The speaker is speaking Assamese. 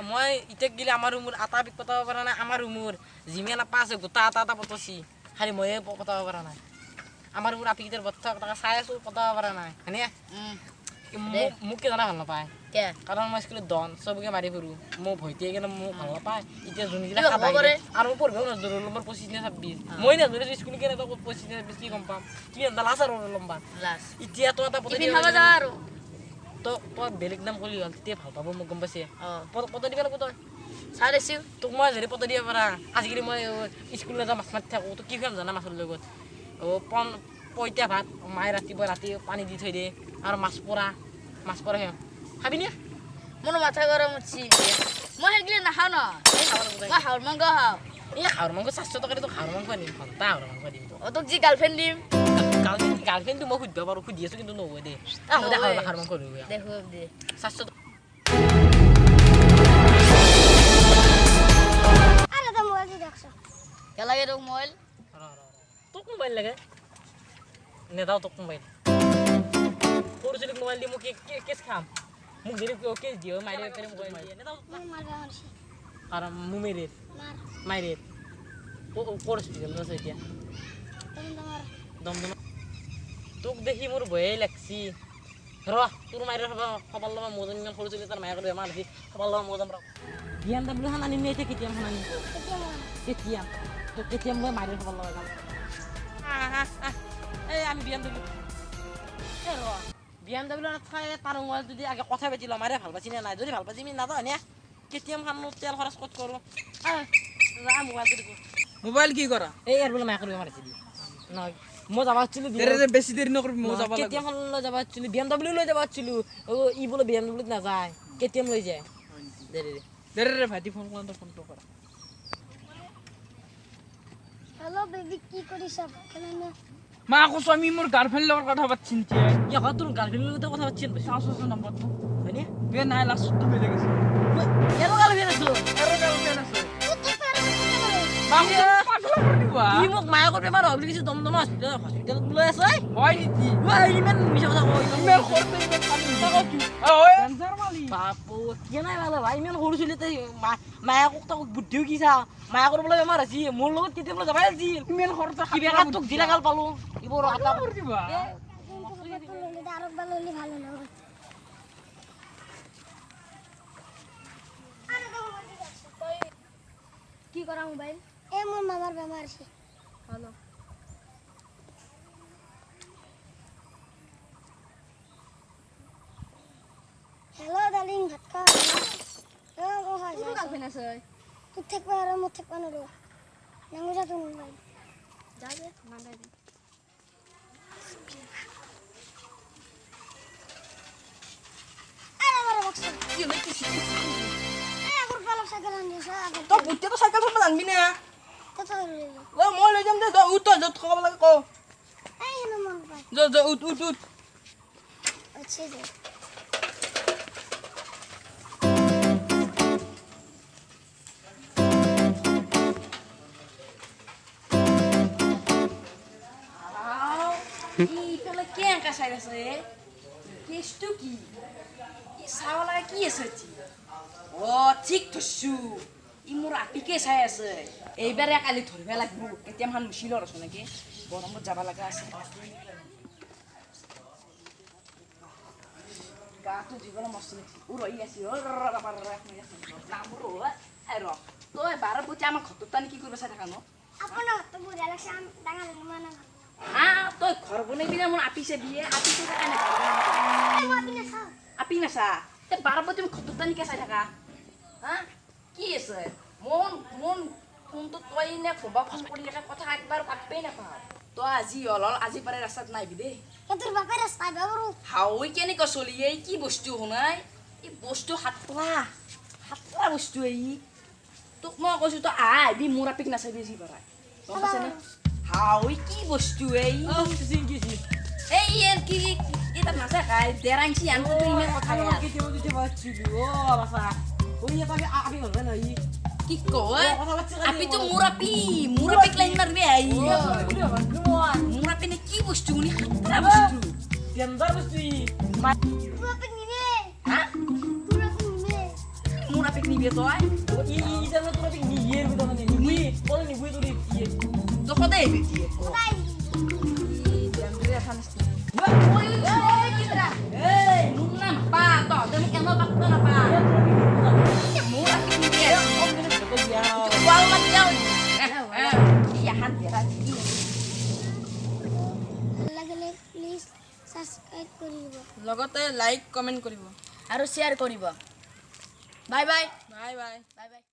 মই ইটেক গিলে আমার রুমুর আতা বিক পতাব পারা না আমার রুমুর জিমেলা পাশে গোটা আতা পতছি খালি ময়ে পতাব পারা না আমার রুমুর আপিকিদের বত্তা টাকা সায়াসু পতাব পারা না হ্যাঁ মুখকে জানা ভাল নাপায় কে কারণ মই স্কুলে দন সবকে মারি ফুরু মো ভইতে গেলে মো ভাল নাপায় ইতে জুনিগিলা খাবাই আর ও পড়বেও না রোল নম্বর 25 না 26 মই না ধরে স্কুলে গেলে তো 25 না 26 কি কম পাম কি আন্দা লাসার রোল নম্বর লাস ইতিয়া তো আতা পতাই টিফিন খাবা যা আর তো বেলেগ নাম কলি হল তে ভাল পাবো মোক গম পাইছে পত দিবা লাগব তই সারেছি তোক মই যদি পত দিব পাৰা আজিকালি মই স্কুললৈ যা মাছ মাৰি থাকোঁ তো কি খাম জানা মাছৰ লগত পইতা ভাত মায়ে ৰাতি পানী দি থৈ দিয়ে আৰু মাছ পৰা খাম খাবি নে মোৰ মাথা গৰম উঠছি মই হেগলি নাখাওঁ না মই হাওৰ মাংস খাওঁ এই হাঁহৰ মাংস 400 টকা দি তো হাঁহৰ মাংস আনিম ঘণ্টা হাঁহৰ মাংস দিম তোক যি গাৰ্লফ্ৰেণ্ড দিম গাৰ্লফ্ৰেণ্ডটো মই সুধিব পাৰোঁ সুধি আছোঁ কিন্তু নহ'ব দে হাঁহৰ মাংস লৈ দেখো দে 400 টকা কে লাগে তোক মোবাইল তোক মোবাইল লাগে নেদাও তোক মোবাইল সৰু ছোৱালীক মোবাইল দি মোক কেছ খাম মোক যদি কেছ দিও মাৰি পেলাই মোবাইল দিয়ে নেদাও কাৰণ মুমেৰে মাইৰে ক'ৰ হস্পিটেল আছে এতিয়া দমদম তোক দেখি মোৰ ভয়ে লাগছি ৰ তোৰ মাইৰে খবৰ ল'বা মোজন ইমান সৰু ছোৱালী তাৰ মায়েকৰ বেমাৰ আছে খবৰ ল'বা মই যাম ৰ BMW খান আনিম নে এতিয়া কেতিয়াম খান আনিম কেতিয়াম তো কেতিয়াম মই মাইৰে খবৰ ল'বা যাম এই আমি BMW এই ৰ BMW নাথাকে তাৰ মোবাইল যদি আগে কথা পাতি ল'ম মাৰে ভাল পাইছি নে নাই যদি ভাল পাইছি আমি নাযাওঁ নে কেতিয়াম খান তেল খৰচ ক'ত কৰোঁ যা মোবাইলটো দিব মোবাইল কি কৰা এই ইয়াৰ বোলে মায়েকৰ বেমাৰ আছে নহয় মই যাব আছিলোঁ বেছি দেৰি নকৰিবি মই যাব কেতিয়াম লৈ যাব আছিলোঁ BMW লৈ যাব আছিলোঁ ই বোলে BMW নাযায় কেতিয়াম লৈ যায় দে ভাইটি ফোন কৰা ফোনটো কৰা হেল্ল' বেবি কি কৰিছা কেনে মা আকৌ আমি মোৰ গাৰ্লফ্ৰেণ্ড লগত কথা পাতিছিন তিয়া ইয়া তোৰ গাৰ্লফ্ৰেণ্ডৰ লগত কথা পাতিছিন চাওচোন নম্বৰটো হয়নে বে নাই লাষ্টটো বেলেগ আছে এৰো গাৰ্লফ্ৰেণ্ড আছো পাগল কৰি দিবা ই মোক মায়েকৰ বেমাৰ হ'ল বুলি দমদম হস্পিটেলত লৈ আছে হয় নেকি ইমান মিছা কথা কয় ইমান সৰুতে ইমান পানী ঐ কেঞ্চাৰ মালি বাপু কি নাই ভালে ভাই ইমান সৰু ছোৱালী মায়েকক তাক বুদ্ধিও কি চা মায়েকৰ বোলে বেমাৰ আছে মোৰ লগত কেতিয়াবা যাবাই আছিল ইমান সৰুতে কি বেকাৰ তোক জিলা গাল পালো এইবোৰ পাগল কৰি দিবা আৰু ভাল হ'লে ভাল হ'ল কি কৰা মোবাইল এই মোৰ মামাৰ বেমাৰ আছে হলো হেল্ল' ডাৰ্লিং ভাত খা কোন গাৰ্লফ্ৰেণ্ড আছে তোক থাকিব আৰু মোক থাকিব নোৱাৰো নাঙু যা তোৰ মোবাইল যা দে নাগাই দে কি হৈ কি আগৰ পালক চাইকেল আনিছা তই বুটিটো চাইকেল চলাব জানবি না তই ঐ মই লৈ যাম দে তই উঠ য'ত ক'ব লাগে ক এই হেনো মন পাই য'ত উঠ আছে যে ইফালে কেনেকা চাই আছে কেছটো কি ই চাব লাগে কি আছে ঠিক থৈছো ই মোৰ আপিকে চাই আছে এইবাৰে কালি ধৰিব লাগিব কেতিয়ামান মুচিলৰ আছে নেকি গৰমত যাব লগা আছে গাটো জীৱন মস্ত ৰৈ আছে তই বাৰ বুটি আমাৰ ঘৰটোত টানি কি কৰিব চাই থাকা ন আপোনাৰ হাতটো বুঢ়া লাগছে ডাঙৰ মানে তই ঘৰ বনাবি না মোৰ আপিছে বিয়ে আপিছে আপি নাচা তে বাৰ বুটি মোক ঘৰটোত টানি চাই থাকা হা কি আছে মন ফোনটো তই নে ক'বা ফোন কৰি থাকে কথা একবাৰ পাতবেই নাপাওঁ তই আজি হ'ল আজি পাৰে ৰাস্তাত নাহিবি দেই তোৰ বাপে ৰাস্তা বাৰু হাৱৈ কেনেকৈ চলি এই কি বস্তু শুনাই এই বস্তু সাতলা বস্তু এই তোক মই কৈছোঁ তই আহিবি মোৰ আপিক নাচাবি যি পাৰা গম পাইছেনে হাৱৈ কি বস্তু এই কি এটা নাচা খাই দেৰাংচি আনটো ইমান কথা কি কয় আপিটো মোৰ আপিক লাইন মাৰিবি আহি মোৰ আপি নে কি বস্তু শুনি সাতলা বস্তু ডেঞ্জাৰ বস্তু তোৰ বাপে নিবে হা তোৰ বাপে নিবে মোৰ আপিক নিবি তই ইটা না তোরা নিয়ে এর ভিতর নিবি বল নিবি তুই ইয়ে তো সদাই এবি দিয়ে কোথায় এই মুন্না পা তো তুমি কেন পাত্তা না পা mu lagi dia wal macam iya hati hati ভাল লাগিলে প্লিজ সাবস্ক্ৰাইব কৰিব লগতে লাইক কমেন্ট কৰিব harus share koriba bye bye bye bye bye bye